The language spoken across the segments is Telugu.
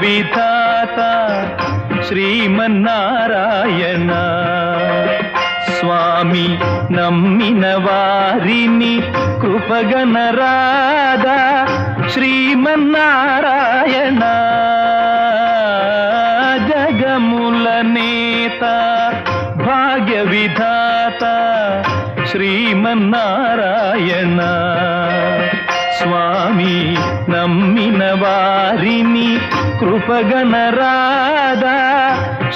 విధాత శ్రీమన్నారాయణ స్వామి నమ్మిన వారిని కృపగనరాదా శ్రీమన్నారాయణ జగముల నేత భాగ్య విధాత శ్రీమన్నారాయణ స్వామి నమ్మిన వారిని కృపగనరాదా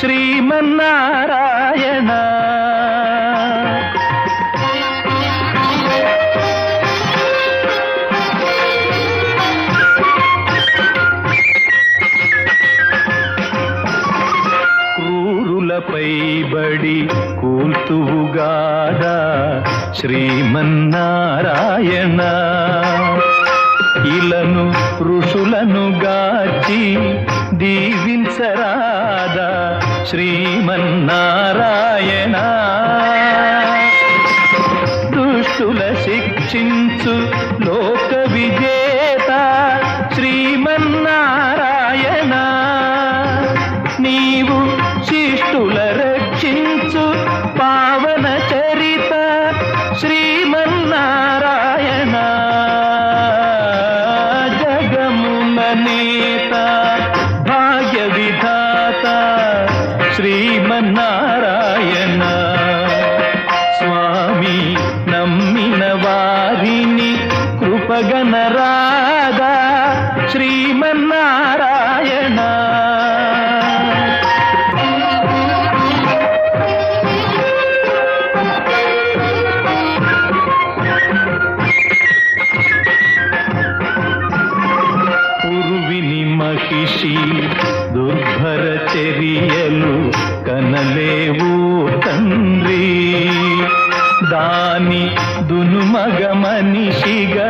శ్రీమన్నారాయణ క్రూరులపై బడి కూల్తువుగాదా శ్రీమన్నారాయణ ఇలను ఋషులను గాచి దీవించరాదా శ్రీమన్నారాయణ దుష్టుల శిక్షించు లోక విజేత శ్రీమన్నారాయణ నీవు శిష్టుల రక్షించు పావన చరిత శ్రీమన్నారాయణ జగముల నేత భాగ్య విధాత శ్రీమన్నారాయణ స్వామి నమ్మిన వారిని కృపగనరాదా శ్రీమన్నారాయణ మహిషి దుర్భర చర్యలు కనలేవు తండ్రి దాని దునుమగ మనిషిగా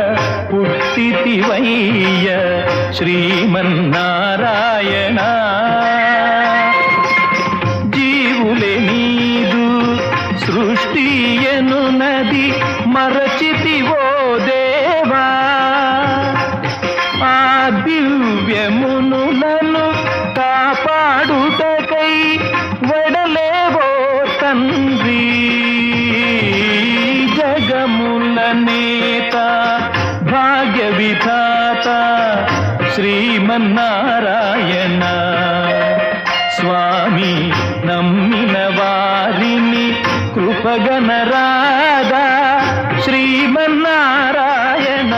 పుట్టితివయ్య శ్రీమన్నారాయణ జీవులే నీదు సృష్టి ఎనునది మరచితివో దేవా ఆ దివ్యమునులను కాపాడుటకై వడలేవో తండ్రి జగముల నేత భాగ్య విధాత శ్రీమన్నారాయణ స్వామి నమ్మిన వారిని కృపగనరాదా శ్రీమన్నారాయణ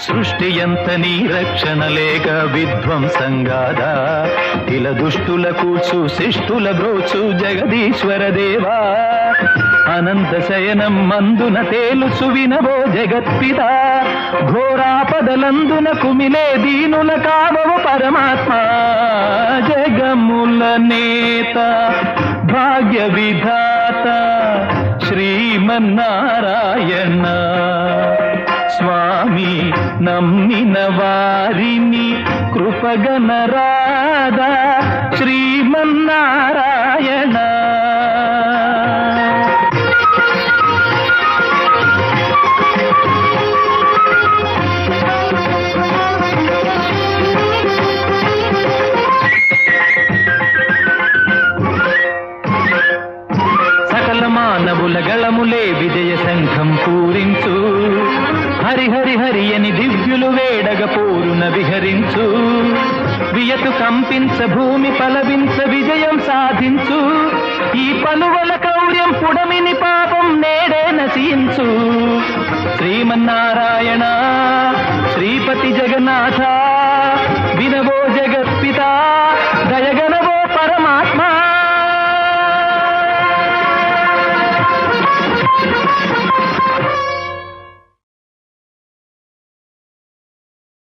సృష్టి ఎంత నీ రక్షణ లేక విధ్వంసంగాదా ఇలా దుష్టుల కూర్చు శిష్టుల బ్రోచు జగదీశ్వర దేవా అనంత శయనం మందున తేలుచు వినవో జగత్పిత ఘోరాపదలందున కుమిలే దీనుల కావవు పరమాత్మ జగముల నేత భాగ్య విధాత శ్రీమన్నారాయణ స్వామి నమ్మిన వారిని కృపగనరాదా శ్రీమన్నారాయణ సకల మానవుల గళములే విజయ శంఖం పూరించు హరి హరి హరి అని దివ్యులు వేడగ పోరున విహరించు వియతు కంపించ భూమి పలవించ విజయం సాధించు ఈ పలువల కౌర్యం పుడమిని పాపం నేడే నశించు శ్రీమన్నారాయణ శ్రీపతి జగన్నాథ